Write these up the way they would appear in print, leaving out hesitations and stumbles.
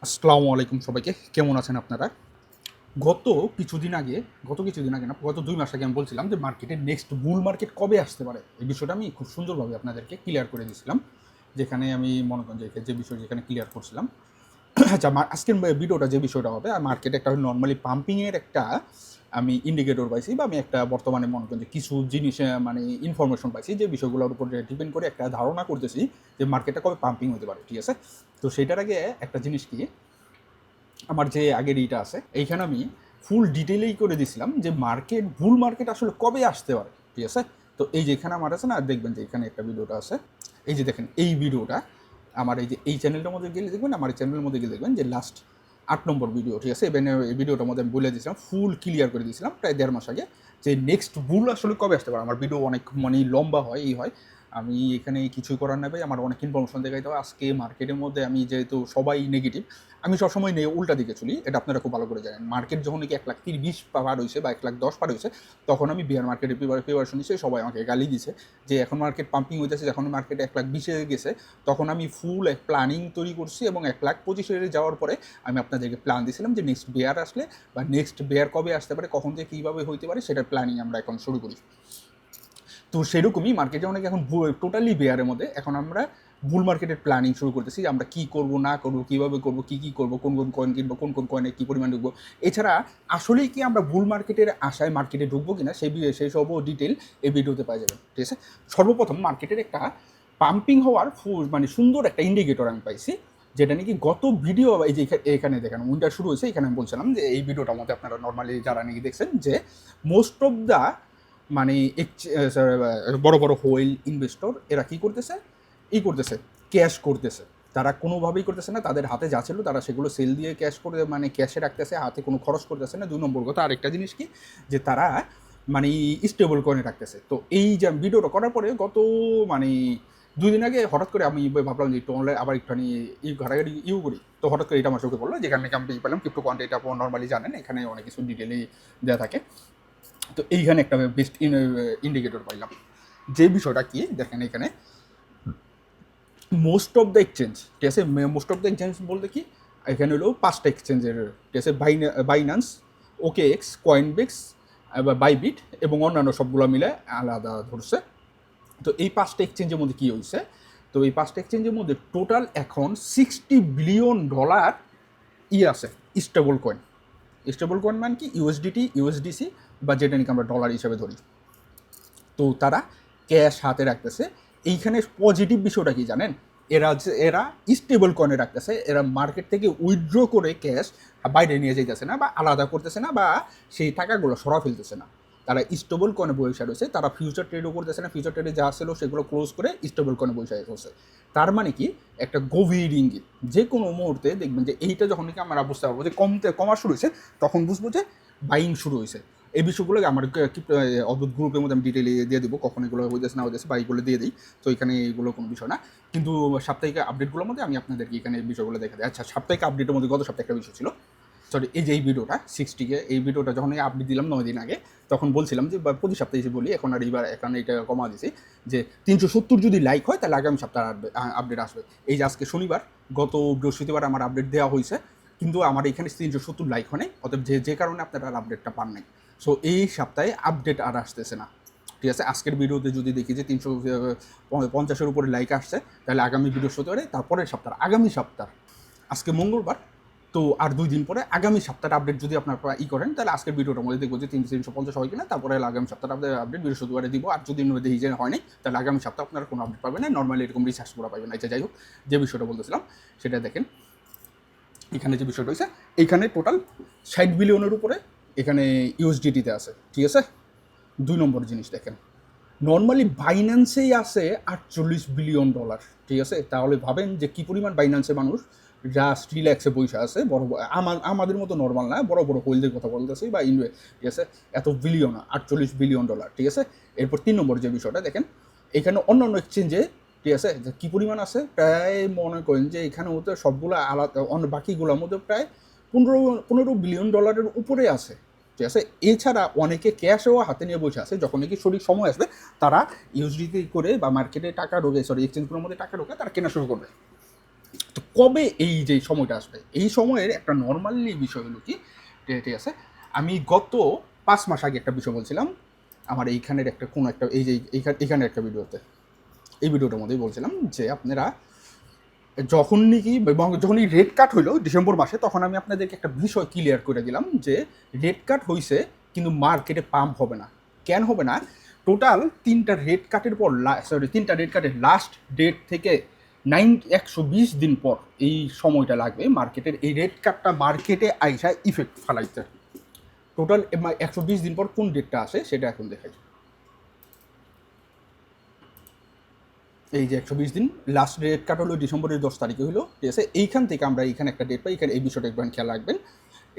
আসসালামু আলাইকুম সবাইকে, কেমন আছেন আপনারা? গত কিছুদিন আগে না, গত ২ মাস আগে আমি বলছিলাম যে মার্কেটের নেক্সট বুল মার্কেট কবে আসতে পারে? এই বিষয়টা আমি খুব সুন্দরভাবে আপনাদেরকে ক্লিয়ার করে দিয়েছিলাম। যেখানে আমি মনে করেন যে বিষয় যেখানে ক্লিয়ার করছিলাম। আচ্ছা, আজকের ভিডিওটা যে বিষয়টা হবে, মার্কেটে একটা নরমালি পাম্পিংয়ের একটা আমি ইন্ডিকেটর পাইছি, বা আমি একটা বর্তমানে মনে করেন যে কিছু জিনিস মানে ইনফরমেশন পাইছি, যে বিষয়গুলোর উপর ডিপেন্ড করে একটা ধারণা করতেছি যে মার্কেটটা কবে পাম্পিং হতে পারে, ঠিক আছে? তো সেটার আগে একটা জিনিস কি, আমার যে আগের এইটা আছে এইখানে আমি ফুল ডিটেলেই করে দিছিলাম যে বুল মার্কেট আসলে কবে আসতে পারে, ঠিক আছে? তো এই যে এখানে আমার আছে না, দেখবেন যে এখানে একটা ভিডিওটা আছে, এই যে দেখেন এই ভিডিওটা আমার এই চ্যানেলটার মধ্যে গেলে দেখবেন, আমার এই চ্যানেলের মধ্যে গেলে দেখবেন যে লাস্ট ৮ নম্বর ভিডিও, ঠিক আছে? এই ভিডিওটার মধ্যে আমি বলে দিয়েছিলাম, ফুল ক্লিয়ার করে দিয়েছিলাম প্রায় ১.৫ মাস আগে, যে নেক্সট বুল আসলে কবে আসতে পারে। আমার ভিডিও অনেক মানে লম্বা হয়, এই হয়, আমি এখানে কিছুই করার নেই ভাই, আমার অনেক ইনফরমেশন দেখাইতে হবে। আজকে মার্কেটের মধ্যে আমি যেহেতু সবাই নেগেটিভ, আমি সবসময় উল্টা দিকে চলি, এটা আপনারা খুব ভালো করে জানেন। মার্কেট যখন নাকি ১,৩০,০০০ পার হয়েছে বা ১,১০,০০০ পার হয়েছে, তখন আমি বিয়ার মার্কেটের প্রিপারেশন নিয়েছি, সবাই আমাকে গালি দিছে যে এখন মার্কেট পাম্পিং হইতেছে, যখন মার্কেট ১,২০,০০০ গেছে, তখন আমি ফুল এক প্ল্যানিং তৈরি করছি, এবং ১,২৫,০০০ যাওয়ার পরে আমি আপনাদেরকে প্ল্যান দিয়েছিলাম যে নেক্সট বেয়ার আসলে বা নেক্সট বেয়ার কবে আসতে পারে, কখন থেকে কীভাবে হইতে পারে, সেটার প্ল্যানিং আমরা এখন শুরু করি। তো সেরকমই মার্কেটে অনেক এখন টোটালি বেয়ারের মধ্যে, এখন আমরা বুল মার্কেটের প্ল্যানিং শুরু করতেছি, যে আমরা কী করবো না করবো, কীভাবে করবো, কী করবো, কোন কোন কয়েন কিনবো, কোন কোন কয়েনে কী পরিমাণ ঢুকবো। এছাড়া আসলেই কি আমরা বুল মার্কেটের আশায় মার্কেটে ঢুকবো কিনা সেই সবও ডিটেল এই ভিডিওতে পাওয়া যাবে, ঠিক আছে? সর্বপ্রথম মার্কেটের একটা পাম্পিং হওয়ার মানে সুন্দর একটা ইন্ডিকেটর আমি পাইছি, যেটা নাকি গত ভিডিও, এই যে এখানে দেখেন উইন্টার শুরু হয়েছে, এখানে আমি বলছিলাম যে এই ভিডিওটার মধ্যে আপনারা নর্মালি যারা নাকি দেখছেন যে মোস্ট অফ দ্য মানে বড় বড় হোয়েল ইনভেস্টর এরা কী করতেছে, করতেছে ক্যাশ করতেছে। তারা কোনোভাবেই করতেছে না, তাদের হাতে যা ছিল তারা সেগুলো সেল দিয়ে ক্যাশ করে মানে ক্যাশে রাখতেছে, হাতে কোনো খরচ করতেছে না। ২ নম্বর কথা আরেকটা জিনিস কি, যে তারা মানে স্টেবল কয়েনে রাখতেছে। তো এই যে ভিডিওটা করার পরে গত মানে ২ দিন আগে হঠাৎ করে আমি ভাবলাম যে একটু অনলাইন আবার একটুখানি ঘাটাঘাটি করি। তো হঠাৎ করে এটা আমার চোখে পড়লো, যেখানে নাকি আমি পেলাম ক্রিপ্টো কোয়ান্ট, এটা আপনার নর্মালি জানেন, এখানে অনেক কিছু ডিটেলই দেওয়া থাকে। তো এইখানে একটা বেস্ট ইন্ডিকেটর পাইলাম, যে বিষয়টা কি দেখেন, এখানে মোস্ট অফ দ্য এক্সচেঞ্জ, ঠিক আছে? মোস্ট অফ দ্য এক্সচেঞ্জ বলতে কি, এখানে হলো ৫টা এক্সচেঞ্জের, ঠিক আছে? বাইন্যান্স, ওকে এক্স, কয়েনবেক্স, বাইবিট এবং অন্যান্য সবগুলো মিলে আলাদা ধরছে। তো এই ৫টা এক্সচেঞ্জের মধ্যে কী হয়েছে, তো এই ৫টা এক্সচেঞ্জের মধ্যে টোটাল এখন $60 বিলিয়ন আছে স্টেবল কয়েন। স্টেবল কয়েন মানে কি, ইউএসডিটি, ইউএসডিসি, বা যেটা নাকি আমরা ডলার হিসাবে ধরি। তো তারা ক্যাশ হাতে রাখতেছে। এইখানে পজিটিভ বিষয়টা কি জানেন, এরা স্টেবল কয়েনে রাখতেছে, এরা মার্কেট থেকে উইথড্র করে ক্যাশ বাইরে নিয়ে যাইতেছে না, বা আলাদা করতেছে না, বা সেই টাকাগুলো সরা ফেলতেছে না। তারা স্টেবল কয়েনে বসে রয়েছে, তারা ফিউচার ট্রেডও করতেছে না, ফিউচার ট্রেডে যা ছিল সেগুলো ক্লোজ করে স্টেবল কয়েনে বসে রয়েছে। তার মানে কি, একটা গভীর ইঙ্গিত, যে কোনো মুহূর্তে দেখবেন যে এইটা যখন নাকি আমরা বুঝতে পারবো যে কমা শুরু হয়েছে, তখন বুঝবো যে বাইং শুরু হয়েছে। এই বিষয়গুলো আমার অদ্ভুত গ্রুপের মধ্যে আমি ডিটেলে দিয়ে দেবো, কখন এগুলো হইতেছে না হইতেছে, বা এইগুলো দিয়ে দিই। তো এখানে এগুলো কোনো বিষয় না, কিন্তু সাপ্তাহিক আপডেটগুলোর মধ্যে আমি আপনাদেরকে এখানে এই বিষয়গুলো দেখা দিই। আচ্ছা, সাপ্তাহিক আপডেটের মধ্যে গত সপ্তাহে একটা বিষয় ছিল, সরি, এই যে এই ভিডিওটা 60K, এই ভিডিওটা যখন আপডেট দিলাম ৯ দিন আগে, তখন বলছিলাম যে প্রতি সপ্তাহে এসে বলি, এখন আর এইবার এখানে এটা কমা দিয়েছি, যে ৩৭০ যদি লাইক হয় তাহলে আগামী সপ্তাহে আপডেট আসবে। এই যে আজকে শনিবার, গত বৃহস্পতিবার আমার আপডেট দেওয়া হয়েছে, কিন্তু আমার এখানে ৩৭০ লাইক হয় নাই, অতএব যে কারণে আপনারা আর আপডেটটা পান নাই। সো এই সপ্তাহে আপডেট আর আসতেছে না, ঠিক আছে? আজকের ভিডিওতে যদি দেখি যে ৩৫০-এর উপরে লাইক আসছে, তাহলে আগামী বৃহস্পতিবারে, তারপরের সপ্তাহ, আগামী সপ্তাহ, আজকে মঙ্গলবার, তো আর ২ দিন পরে আগামী সপ্তাহের আপডেট যদি আপনারা করেন, তাহলে আজকের ভিডিওটার মধ্যে দেখবো যে ৩৫০ হয় কিনা, তারপরে আগামী সপ্তাহে আপডেট বৃহস্পতিবারে দিব। আর যদি দেখি যে হয় নাই, তাহলে আগামী সপ্তাহে আপনারা কোনো আপডেট পাবেন না, নর্মালি এরকম রিসার্চ করা পাবেন না। যাই হোক, যে বিষয়টা বলতেছিলাম সেটা দেখেন, এখানে যে বিষয়টা হয়েছে, এইখানে টোটাল ৬০ বিলিয়নের উপরে এখানে ইউএসডিটিতে আছে, ঠিক আছে? ২ নম্বর জিনিস দেখেন, নর্মালি বাইন্যান্সেই আছে $৪৮ বিলিয়ন, ঠিক আছে? তাহলে ভাবেন যে কী পরিমাণ বাইন্যান্সে মানুষ জাস্ট রিল্যাক্সে বসে আছে, আমাদের মতো নর্মাল না, বড় বড় হোল্ডের কথা বলতেছি, বা ঠিক আছে? এত বিলিয়ন, $৪৮ বিলিয়ন, ঠিক আছে? এরপর ৩ নম্বর যে বিষয়টা দেখেন, এখানে অন্যান্য এক্সচেঞ্জে, ঠিক আছে, যে কী পরিমাণ আছে, প্রায় মনে করেন যে এখানে হতে সবগুলো আলাদা, বাকিগুলোর মধ্যে প্রায় ১৫ বিলিয়ন ডলারের উপরে আছে, ঠিক আছে? এছাড়া অনেকে ক্যাশও হাতে নিয়ে বসে আছে, যখন নাকি সঠিক সময় আসবে তারা ইউএসডিটি করে বা মার্কেটে টাকা ঢোকে, এক্সচেঞ্জগুলোর মধ্যে টাকা ঢোকে, তারা কেনা শুরু করবে। তো কবে এই যে সময়টা আসবে, এই সময়ের একটা নর্মালি বিষয় হলো কি, ঠিক আছে, আমি গত 5 মাস আগে একটা বিষয় বলছিলাম আমার এইখানের একটা কোনো একটা এই যে এইখানের একটা ভিডিওতে, এই ভিডিওটার মধ্যেই বলছিলাম যে আপনারা যখন নাকি যখন এই রেড কাট হইলো ডিসেম্বর মাসে, তখন আমি আপনাদেরকে একটা বিষয় ক্লিয়ার করে দিলাম যে রেড কাট হয়েছে কিন্তু মার্কেটে পাম্প হবে না। কেন হবে না? টোটাল 3টা রেড কাটের পর, 3টা রেড কাটের লাস্ট ডেট থেকে 120 দিন পর এই সময়টা লাগবে মার্কেটের, এই রেড কাটটা মার্কেটে আইসা ইফেক্ট ফেলাইতে। টোটাল 120 দিন পর কোন ডেটটা আসে সেটা এখন দেখাই। এই যে 120 দিন লাস্ট ডেট কাট হলো ডিসেম্বরের 10 তারিখে হলো, ঠিক আছে। এইখান থেকে আমরা এইখানে একটা ডেট পাই, এখানে এই বিষয়টা একবার খেয়াল রাখবেন।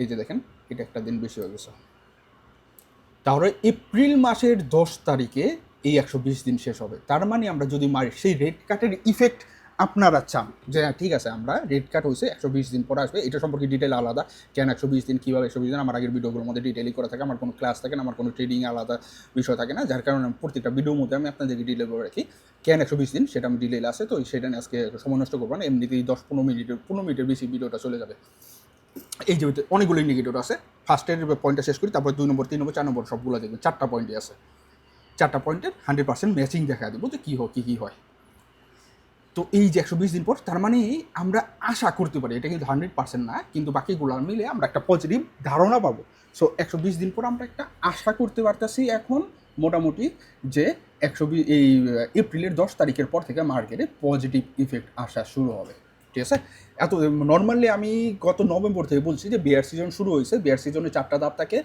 এই যে দেখেন এটা একটা দিন বেশি হয়ে গেছে, তাহলে এপ্রিল মাসের 10 তারিখে এই 120 দিন শেষ হবে। তার মানে আমরা যদি সেই রেড কাটের ইফেক্ট আপনারা চান যে ঠিক আছে আমরা রেড কাট হয়েছে 120 দিন পরে আসবে, এটা সম্পর্কে ডিটেল আলাদা, কেন 120 দিন কীভাবে 120 দিন আমার আগের ভিডিওগুলোর মধ্যে ডিটেলই করা থাকে, আমার কোনো ক্লাস থাকে না, আমার কোনো ট্রেডিং আলাদা বিষয় থাকে না, যার কারণে প্রত্যেকটা ভিডিওর মধ্যে আমি আপনাদেরকে ডিটেল করে রাখি কেন 120 দিন, সেটা আমি ডিটেল আছে। তো সেটা নিয়ে আজকে সময় নষ্ট করবো না, এমনিতেই 10-15 মিনিটের বেশি ভিডিওটা চলে যাবে। এই যে অনেকগুলো ইন্ডিকেটর আছে, ফার্স্টের পয়েন্টটা শেষ করি, তারপর 2 নম্বর 3 নম্বর 4 নম্বর সবগুলো দেখবেন 4টা পয়েন্টই আছে, 4টা পয়েন্টের 100% ম্যাচিং দেখা দেবো যে কী হোক কী হয়। তো এই যে 120 দিন পর, তার মানে আমরা আশা করতে পারি, এটা কিন্তু 100% না, কিন্তু বাকিগুলো মিলে আমরা একটা পজিটিভ ধারণা পাবো। সো 120 দিন পর আমরা একটা আশা করতে পারতেছি এখন মোটামুটি যে এই এপ্রিলের 10 তারিখের পর থেকে মার্কেটে পজিটিভ ইফেক্ট আসা শুরু হবে, ঠিক আছে। এত নর্মালি আমি গত নভেম্বর থেকে বলছি যে বিয়ার সিজন শুরু হয়েছে, বিয়ার সিজনে 4টা ধাপ থাকে,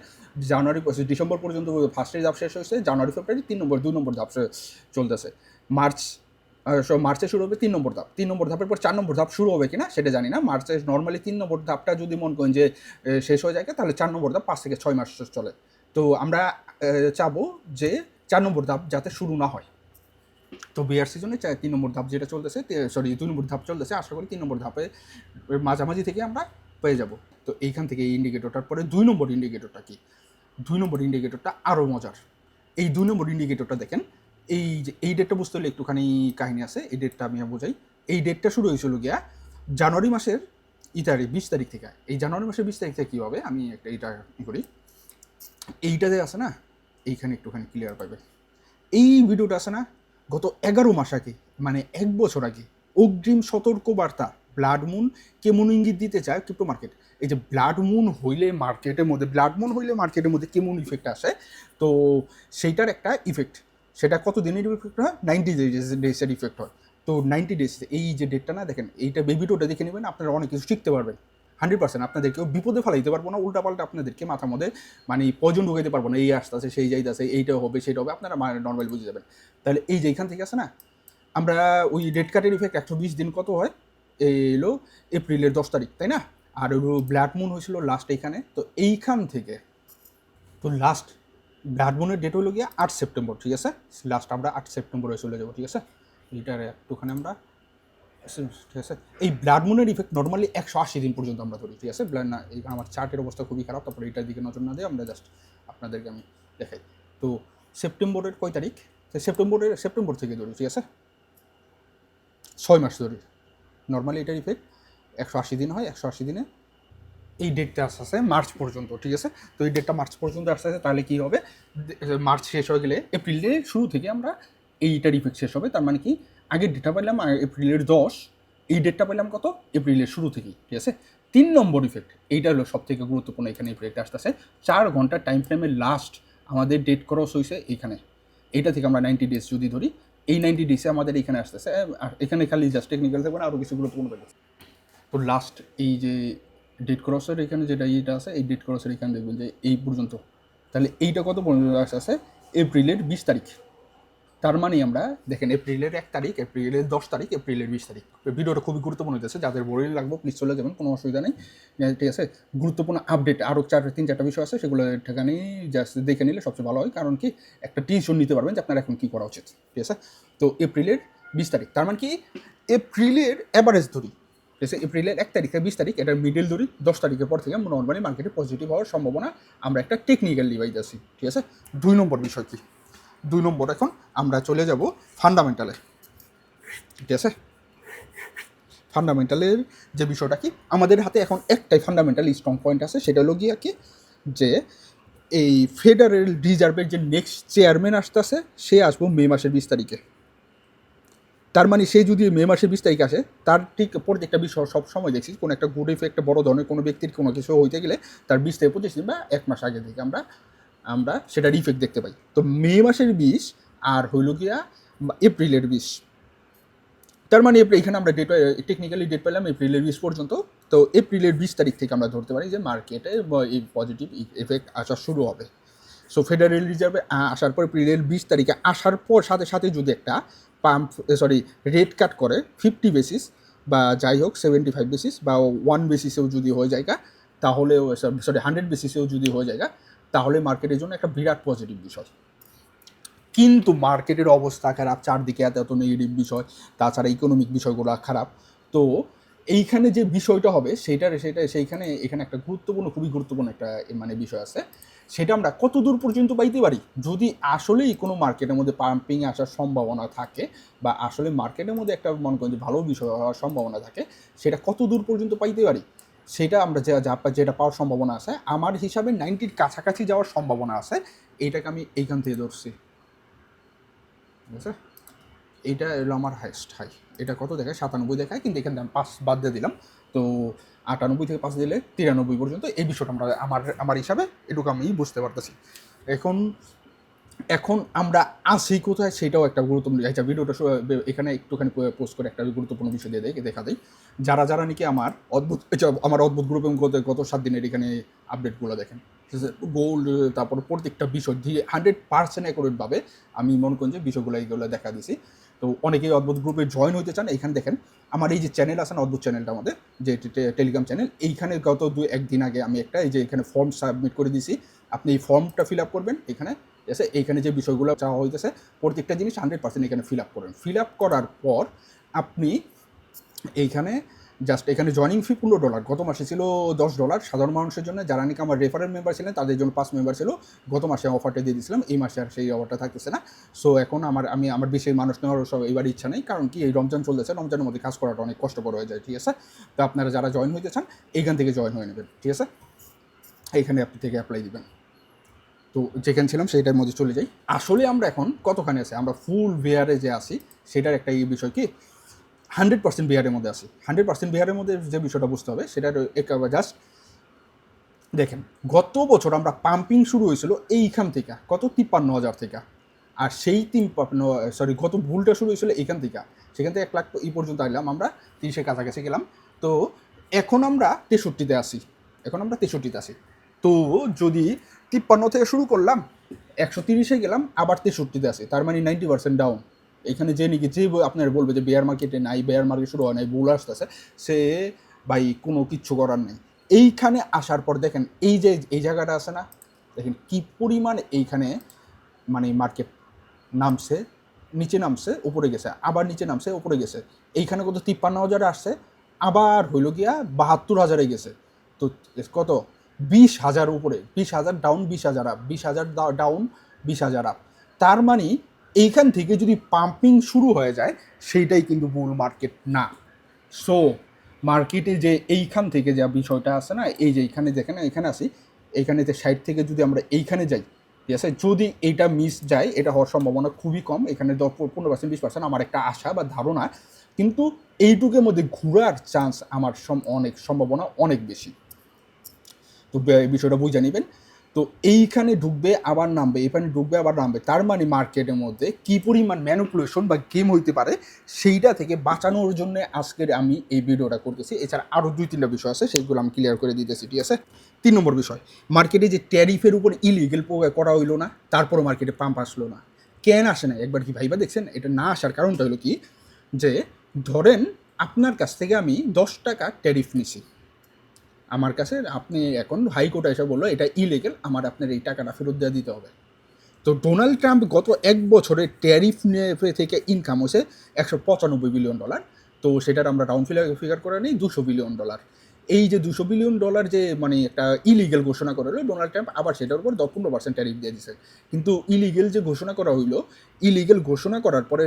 জানুয়ারি ডিসেম্বর পর্যন্ত ফার্স্টের ধাপ শেষ হয়েছে, জানুয়ারি ফেব্রুয়ারি 2 নম্বর ধাপ চলতেছে, মার্চে শুরু হবে 3 নম্বর ধাপ, 3 নম্বর ধাপের পর 4 নম্বর ধাপ শুরু হবে কিনা সেটা জানি না। মার্চে নর্মালি 3 নম্বর ধাপটা যদি মনে করেন যে শেষ হয়ে যায় তাহলে 4 নম্বর ধাপ 5 থেকে 6 মাস চলে। তো আমরা চাবো যে 4 নম্বর ধাপ যাতে শুরু না হয়। তো বিয়ার সিজনে 3 নম্বর ধাপ যেটা চলতেছে, 2 নম্বর ধাপ চলতেছে, আশা করি 3 নম্বর ধাপে মাঝামাঝি থেকে আমরা পেয়ে যাব। তো এইখান থেকে এই ইন্ডিকেটরটার পরে 2 নম্বর ইন্ডিকেটরটা কি, 2 নম্বর ইন্ডিকেটরটা আরও মজার। এই 2 নম্বর ইন্ডিকেটরটা দেখেন, এই যে এই ডেটটা বুঝতে হলে একটুখানি কাহিনী আছে, এই ডেটটা আমি বোঝাই। এই ডেটটা শুরু হয়েছিল গিয়া জানুয়ারি মাসের 20 তারিখ থেকে। এই জানুয়ারি মাসের 20 তারিখ থেকে কী হবে আমি একটা এইটা করি, এইটাতে আছে না, এইখানে একটুখানি ক্লিয়ার পাবে। এই ভিডিওটা আছে না, গত 11 মাস আগে, মানে 1 বছর আগে, অগ্রিম সতর্কবার্তা, ব্লাড মুন কেমন ইঙ্গিত দিতে চায় ক্রিপ্টো মার্কেট। এই যে ব্লাড মুন হইলে মার্কেটের মধ্যে কেমন ইফেক্ট আসে, তো সেইটার একটা ইফেক্ট, সেটা কত দিনের ইফেক্ট হয়, 90 ডেজের ইফেক্ট হয়। তো 90 ডেজ, এই যে ডেটটা না দেখেন, এইটা ভিডিওটা দেখে নেবেন, আপনারা অনেক কিছু শিখতে পারবেন। 100% আপনাদেরকেও বিপদে ফেলাইতে পারবো না, উল্টাপাল্টা আপনাদেরকে মাথার মধ্যে মানে পয়জন ঢুকাইতে পারবো না, এই আসতেছে সেই যাইতেছে, এইটা হবে সেটা হবে, আপনারা নর্মালি বুঝে যাবেন। তাহলে এই যে এইখান থেকে আছে না, আমরা ওই রেড কার্ডের ইফেক্ট 120 দিন কত হয়, এলো এপ্রিলের 10 তারিখ, তাই না? আর ওই ব্লাড মুন হয়েছিল লাস্ট এইখানে। তো এইখান থেকে তো লাস্ট ব্লাড মুনের ডেট হলো গিয়ে 8 সেপ্টেম্বর, ঠিক আছে। লাস্ট আমরা 8 সেপ্টেম্বরে চলে যাবো, ঠিক আছে। এইটার একটুখানি আমরা, ঠিক আছে। এই ব্লাড মুনের ইফেক্ট নর্মালি 180 দিন পর্যন্ত আমরা ধরি, ঠিক আছে। ব্লাড না, এই আমার চার্টের অবস্থা খুবই খারাপ, তারপরে এইটার দিকে নজর না দিয়ে আমরা জাস্ট আপনাদেরকে আমি দেখাই। তো সেপ্টেম্বরের কয় তারিখ, সেপ্টেম্বর থেকে ধরি, ঠিক আছে, 6 মাস ধরি নর্মালি এটার ইফেক্ট 180 দিন হয়। 180 দিনে এই ডেটটা আসতে আসে মার্চ পর্যন্ত, ঠিক আছে। তো এই ডেটটা মার্চ পর্যন্ত আসতে আসে, তাহলে কী হবে, মার্চ শেষ হয়ে গেলে এপ্রিলের শুরু থেকে আমরা এইটার ইফেক্ট শেষ হবে। তার মানে কি, আগের ডেটটা পেলাম এপ্রিলের 10, এই ডেটটা পেলাম কত, এপ্রিলের শুরু থেকেই, ঠিক আছে। 3 নম্বর ইফেক্ট, এইটা হলো সব থেকে গুরুত্বপূর্ণ, এখানে ইফেক্ট আসতেছে 4 ঘন্টা টাইম ফ্রেমের লাস্ট আমাদের ডেট ক্রস হয়েছে এইখানে। এইটা থেকে আমরা 90 ডেজ যদি ধরি, এই 90 ডেজে আমাদের এইখানে আসতেছে, আর এখানে খালি জাস্ট টেকনিক্যাল থাকবে না, আরও কিছু গুরুত্বপূর্ণ থাকবে। তো লাস্ট এই যে ডেট ক্রসের এখানে যেটা ইয়েটা আছে, এই ডেট ক্রসের এখানে দেখবেন যে এই পর্যন্ত, তাহলে এইটা কত পর্যন্ত আছে, এপ্রিলের 20 তারিখ। তার মানে আমরা দেখেন এপ্রিলের 1 তারিখ, এপ্রিলের 10 তারিখ, এপ্রিলের 20 তারিখ। ভিডিওটা খুবই গুরুত্বপূর্ণ হইতেছে, যাদের বোরিং লাগবে প্লিজ চলে যাবেন, কোনো অসুবিধা নেই, ঠিক আছে। গুরুত্বপূর্ণ আপডেট আরও 3-4টা বিষয় আছে, সেগুলো এখানে জাস্ট দেখে নিলে সবচেয়ে ভালো হয়, কারণ কি একটা টিউশন নিতে পারবেন যে আপনার এখন কী করা উচিত, ঠিক আছে। তো এপ্রিলের 20 তারিখ, তার মানে কি এপ্রিলের অ্যাভারেজ ধরি, ঠিক আছে, এপ্রিলের 1 তারিখ থেকে 20 তারিখ, এটার মিডল ধরি, 10 তারিখের পর থেকে নর্মালি মার্কেটে পজিটিভ হওয়ার সম্ভাবনা আমরা একটা টেকনিক্যাল ডিভাইস আছি, ঠিক আছে। 2 নম্বর বিষয় কি, 2 নম্বর এখন আমরা চলে যাব ফান্ডামেন্টালে, ঠিক আছে। ফান্ডামেন্টালের যে বিষয়টা কি, আমাদের হাতে এখন একটাই ফান্ডামেন্টাল স্ট্রং পয়েন্ট আছে, সেটা হলো গিয়া কি, যে এই ফেডারেল রিজার্ভের যে নেক্সট চেয়ারম্যান আসতেছে সে আসবো মে মাসের 20 তারিখে। তার মানে সে যদি মে মাসের 20 তারিখে আসে, তার ঠিক প্রত্যেকটা বিষয় সব সময় দেখছি কোনো একটা গুড ইফেক্ট, বড় ধরনের কোনো ব্যক্তির কোনো কিছু হইতে গেলে তার 20 থেকে 25 দিন বা 1 মাস আগে থেকে আমরা আমরা সেটার ইফেক্ট দেখতে পাই। তো মে মাসের 20 আর হইল গিয়া এপ্রিলের 20, তার মানে এখানে আমরা ডেট টেকনিক্যালি ডেট পেলাম এপ্রিলের 20 পর্যন্ত। তো এপ্রিলের 20 তারিখ থেকে আমরা ধরতে পারি যে মার্কেটে এই পজিটিভ এফেক্ট আসা শুরু হবে। সো ফেডারেল রিজার্ভে আসার পর এপ্রিলের 20 তারিখে আসার পর সাথে সাথে যদি একটা পাম্প রেট কাট করে 50 বেসিস বা যাই হোক 75 বেসিস বা 1 বেসিসেও যদি হয়ে যায়, তাহলে 100 বেসিসেও যদি হয়ে যায়, তাহলে মার্কেটের জন্য একটা বিরাট পজিটিভ বিষয়। কিন্তু মার্কেটের অবস্থা খারাপ, চারদিকে এত এত নেগেটিভ বিষয়, তাছাড়া ইকোনমিক বিষয়গুলো খারাপ। তো এইখানে যে বিষয়টা হবে সেইখানে এখানে একটা খুবই গুরুত্বপূর্ণ একটা মানে বিষয় আছে, সেটা আমরা কত দূর পর্যন্ত পাইতে পারি। যদি আসলেই কোনো মার্কেটের মধ্যে পাম্পিং আসার সম্ভাবনা থাকে বা আসলে মার্কেটের মধ্যে একটা মনে করেন যে ভালো বিষয় হওয়ার সম্ভাবনা থাকে, সেটা কত দূর পর্যন্ত পাইতে পারি, সেটা আমরা যেটা পাওয়ার সম্ভাবনা আছে আমার হিসাবে 90-র কাছাকাছি যাওয়ার সম্ভাবনা আছে। এইটাকে আমি এইখান থেকে ধরছি, ঠিক আছে। এইটা এলো আমার হাইস্ট হাই। এটা কত দেখায়? 97 দেখায়, কিন্তু এখানে আমি 5 বাদ দিয়ে দিলাম। তো 98 থেকে 5 দিলে 93 পর্যন্ত এই বিষয়টা আমরা আমার হিসাবে এটুকু আমি বুঝতে পারতেছি। এখন এখন আমরা আসি কোথায় সেটাও একটা গুরুত্বপূর্ণ। আচ্ছা, ভিডিওটা এখানে একটুখানি পোস্ট করে একটা গুরুত্বপূর্ণ বিষয় দিয়ে দেখা দেয়। যারা নাকি আমার অদ্ভুত গ্রুপে গত 7 দিনের এখানে আপডেটগুলো দেখেন, গোল্ড, তারপর প্রত্যেকটা বিষয় দিয়ে 100% অ্যাকুরেটভাবে আমি মনে করি যে বিষয়গুলো এইগুলো দেখা দিছি। তো অনেকেই অদ্ভুত গ্রুপে জয়েন হইতে চান, এইখানে দেখেন আমার এই যে চ্যানেল আছে না, অদ্ভুত চ্যানেলটা আমাদের যে টেলিগ্রাম চ্যানেল, এইখানে গত 2-1 দিন আগে আমি একটা এই যে এখানে ফর্ম সাবমিট করে দিছি। আপনি এই ফর্মটা ফিল আপ করবেন এখানে, ঠিক আছে। এইখানে যে বিষয়গুলো চাওয়া হইতেছে প্রত্যেকটা জিনিস 100% এখানে ফিল আপ করবেন। ফিল আপ করার পর আপনি এইখানে জাস্ট এখানে জয়নিং ফি $15, গত মাসে ছিল $10 সাধারণ মানুষের জন্য। যারা নাকি আমার রেফারেল মেম্বার ছিলেন তাদের জন্য 5 মেম্বার ছিল। গত মাসে অফারটা দিয়ে দিয়েছিলাম, এই মাসে আর সেই অফারটা থাকতেছে না। সো এখন আমার বেশি মানুষ নেওয়ার সব এবার ইচ্ছা নেই, কারণ কি এই রমজান চলতেছে, রমজানের মধ্যে কাজ করাটা অনেক কষ্টকর হয়ে যায়, ঠিক আছে। তো আপনারা যারা জয়েন হইতে চান এইখান থেকে জয়েন হয়ে নেবেন, ঠিক আছে। এইখানে আপনি থেকে অ্যাপ্লাই দিবেন। তো যেখানে ছিলাম সেইটার মধ্যে চলে যাই। আসলে আমরা এখন কতখানি আছি, আমরা ফুল বিহারে যে আসি সেটার একটা এই বিষয় কি 100% বিহারের মধ্যে আসি। 100% বিহারের মধ্যে যে বিষয়টা বুঝতে হবে সেটা একেবারে জাস্ট দেখেন, গত বছর আমরা পাম্পিং শুরু হয়েছিল এইখান থেকে কত 53,000 থেকে, আর সেই গত ভুলটা শুরু হয়েছিল এইখান থেকে, সেখান থেকে 1 লাখ এই পর্যন্ত আসলাম, আমরা 30-এর কাছাকাছি গেলাম। তো এখন আমরা 63-তে আসি, তো যদি 53 থেকে শুরু করলাম 130-এ গেলাম, আবার 63-তে আসি, তার মানে 90% ডাউন। এখানে যে নাকি যে আপনার বলবে যে বেয়ার মার্কেটে নাই, বেয়ার মার্কেট শুরু হয় নাই, বুল আসতেছে, সে ভাই কোনো কিচ্ছু করার নেই। এইখানে আসার পর দেখেন এই জায়গাটা আছে না, দেখেন কি পরিমাণ এইখানে মানে মার্কেট নামছে, নিচে নামছে, উপরে গেছে, আবার নিচে নামছে, উপরে গেছে। এইখানে কত 53,000 আসছে, আবার হইল গিয়া 72,000-এ গেছে। তো কত 20,000 উপরে, 20,000 ডাউন, 20,000 আপ, 20,000 ডাউন, 20,000 আপ। তার মানে এইখান থেকে যদি পাম্পিং শুরু হয়ে যায় সেইটাই কিন্তু বুল মার্কেট না। সো মার্কেটে যে এইখান থেকে যে বিষয়টা আছে না, এই যে এইখানে দেখেন এখানে আসি, এইখানে যে সাইড থেকে যদি আমরা এইখানে যাই, ঠিক আছে, যদি এইটা মিস যায়, এটা হওয়ার সম্ভাবনা খুবই কম, এখানে 15% 20% আমার একটা আশা বা ধারণা, কিন্তু এইটুকের মধ্যে ঘোরার চান্স আমার অনেক সম্ভাবনা অনেক বেশি। তো বিষয়টা বুঝে নেবেন। তো এইখানে ঢুকবে আবার নামবে, এখানে ঢুকবে আবার নামবে, তার মানে মার্কেটের মধ্যে কী পরিমাণ ম্যানিপুলেশন বা গেম হইতে পারে সেইটা থেকে বাঁচানোর জন্য আজকের আমি এই ভিডিওটা করতেছি। এছাড়া আরও 2-3টা বিষয় আছে, সেইগুলো আমি ক্লিয়ার করে দিতেছি, ঠিক আছে। 3 নম্বর বিষয়, মার্কেটে যে ট্যারিফের উপর ইলিগেল করা হইলো না, তারপরও মার্কেটে পাম্প আসলো না। কেন আসে না একবার কি ভাইবা দেখছেন? এটা না আসার কারণটা হলো কি, যে ধরেন আপনার কাছ থেকে আমি $10 ট্যারিফ নিছি, আমার কাছে আপনি এখন হাইকোর্টে এসে বললো এটা ইলিগেল, আপনার এই টাকাটা ফেরত দিয়ে দিতে হবে। তো ডোনাল্ড ট্রাম্প গত 1 বছরে ট্যারিফ থেকে ইনকাম হয়েছে $195 বিলিয়ন। তো সেটার আমরা রাউন্ড ফিগার করে নিই $200 বিলিয়ন। এই যে $200 বিলিয়ন যে মানে একটা ইলিগেল ঘোষণা করা হলো ডোনাল্ড ট্রাম্প, আবার সেটার উপর 15% ট্যারিফ দিয়ে দিচ্ছে। কিন্তু ইলিগেল যে ঘোষণা করা হইলো, ইলিগেল ঘোষণা করার পরে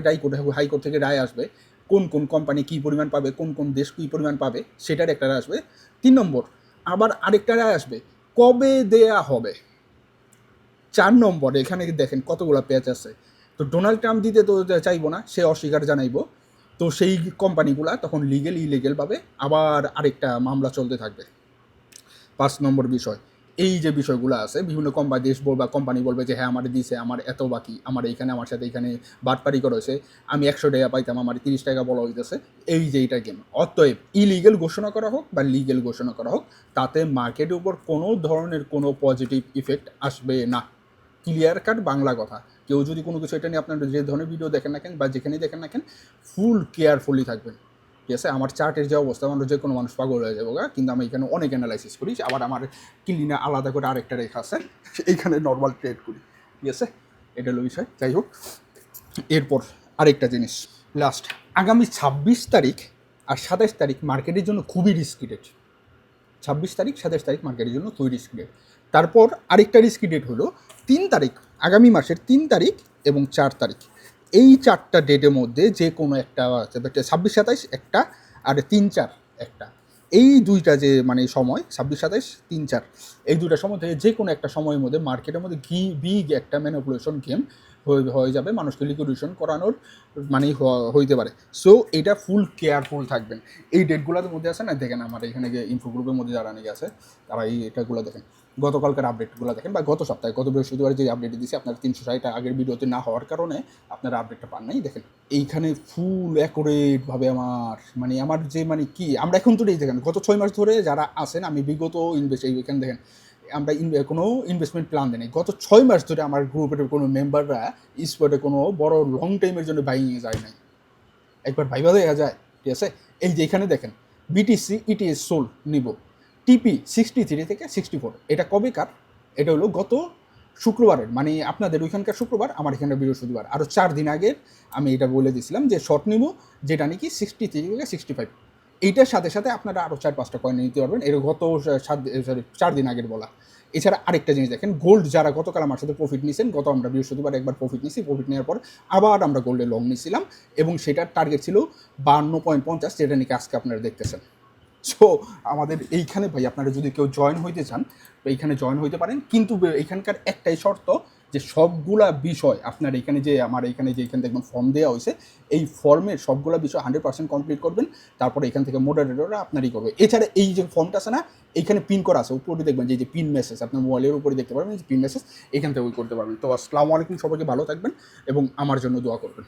হাইকোর্ট থেকে রায় আসবে, কোন কোন কোম্পানি কী পরিমাণ পাবে, কোন কোন দেশ কী পরিমাণ পাবে, সেটার একটা আসবে। 3 নম্বর আবার আরেকটা আসবে কবে দেয়া হবে। 4 নম্বর এখানে দেখেন কতগুলো পেজ আছে। তো ডোনাল্ড ট্রাম্প দিতে তো চাইবো না, সে অস্বীকার জানাইবো। তো সেই কোম্পানিগুলা তখন লিগেল ইলিগেলভাবে আবার আরেকটা মামলা চলতে থাকবে। 5 নম্বর বিষয়, এই যে বিষয়গুলো আছে, বিভিন্ন দেশ বলবা কোম্পানি বলবে যে হ্যাঁ আমার দিছে, আমার এত বাকি, আমার এইখানে আমার সাথে এইখানে বাটপারি করা হয়েছে, আমি 100 টাকা পাইতাম, আমার 30 টাকা বলা হইতেছে। এই যে এইটা গেম। অতএব ইলিগেল ঘোষণা করা হোক বা লিগেল ঘোষণা করা হোক, তাতে মার্কেটের উপর কোনো ধরনের কোনো পজিটিভ ইফেক্ট আসবে না। ক্লিয়ার কাট বাংলা কথা। কেউ যদি কোনো কিছু এটা নিয়ে আপনার যে ধরনের ভিডিও দেখেন না কেন বা যেখানেই দেখেন না কেন, ফুল কেয়ারফুলি থাকবেন। ঠিক আছে, আমার চার্টের যে অবস্থা, আমরা যে কোনো মানুষ পাগল হয়ে যাবো গা, কিন্তু আমি এখানে অনেক অ্যানালাইসিস করি। আবার আমার ক্লিনে আলাদা করে আরেকটা রেখা আছে, এইখানে নর্মাল ট্রেড করি। ঠিক আছে, এটা হলো বিষয়। যাই হোক, এরপর আরেকটা জিনিস লাস্ট, আগামী 26 তারিখ আর 27 তারিখ মার্কেটের জন্য খুবই রিস্কি ডেট। 26 তারিখ 27 তারিখ মার্কেটের জন্য খুবই রিস্কি ডেট। তারপর আরেকটা রিস্কি ডেট হলো 3 তারিখ, আগামী মাসের 3 তারিখ এবং 4 তারিখ। এই 4টা ডেটের মধ্যে যে কোনো একটা, 26 27 একটা আর 3 4 একটা, এই দুইটা যে মানে সময় 26 27 3 4, এই দুইটা সময় থেকে যে কোনো একটা সময়ের মধ্যে মার্কেটের মধ্যে বিগ একটা ম্যানিপুলেশন গেম হয়ে যাবে, মানুষকে লিকুইডেশন করানোর মানে হইতে পারে। সো এটা ফুল কেয়ারফুল থাকবেন। এই ডেটগুলোর মধ্যে আছে না, দেখেন আমার এখানে যে ইনফো গ্রুপের মধ্যে যারা নাকি আছে তারা এই এটাগুলো দেখেন, গতকালকার আপডেটগুলো দেখেন, বা গত সপ্তাহে গত বৃহস্পতিবার যে আপডেট দিয়েছি আপনার 360 আগের ভিডিওতে না হওয়ার কারণে আপনারা আপডেটটা পান নাই। দেখেন এইখানে ফুল অ্যাকুরেটভাবে আমার যে কি আমরা এখন তো দেখেন গত 6 মাস ধরে যারা আছেন, আমি বিগত এইখানে দেখেন আমরা কোনো ইনভেস্টমেন্ট প্ল্যান দেয় গত 6 মাস ধরে আমার গ্রুপের কোনো মেম্বাররা স্পটে কোনো বড় লং টাইমের জন্য বাইংয়ে যায় নাই। একবার ভাইবা দেখা যায়। ঠিক আছে, এই যে এখানে দেখেন বিটিসি ইটিএস সোল নিব টিপি 63 থেকে 64, এটা কবেকার? এটা হলো গত শুক্রবারের, মানে আপনাদের ওইখানকার শুক্রবার, আমার এখানকার বৃহস্পতিবার। আরও 4 দিন আগের আমি এটা বলে দিয়েছিলাম যে শর্ট নিব, যেটা নাকি 63 থেকে 65। এইটার সাথে সাথে আপনারা আরও 4-5টা কয়েন নিতে পারবেন। এর গত 4 দিন আগের বলা। এছাড়া আরেকটা জিনিস দেখেন, গোল্ড যারা গতকাল আমার সাথে প্রফিট নিয়েছেন, গত আমরা বৃহস্পতিবার একবার প্রফিট নিয়েছি, প্রফিট নেওয়ার পর আবার আমরা গোল্ডে লং নিয়েছিলাম এবং সেটার টার্গেট ছিল 52.50, যেটা নাকি আজকে আপনারা দেখতেছেন। সো আমাদের এইখানে ভাই আপনারা যদি কেউ জয়েন হইতে চান এইখানে জয়েন হইতে পারেন, কিন্তু এইখানকার একটাই শর্ত যে সবগুলা বিষয় আপনার এখানে যে আমার এখানে যে এখানে দেখবেন ফর্ম দেওয়া হয়েছে, এই ফর্মের সবগুলা বিষয় 100% কমপ্লিট করবেন। তারপরে এখান থেকে মডারেটররা আপনারই করবে। এছাড়া এই যে ফর্মটা আছে না, এখানে পিন করা আছে, উপরে দেখবেন যে পিন মেসেজ, আপনার মোবাইলের উপরে দেখতে পারবেন যে পিন মেসেজ, এখান থেকে ওই করতে পারবেন। তো আসসালামু আলাইকুম, সবাইকে ভালো থাকবেন এবং আমার জন্য দোয়া করবেন।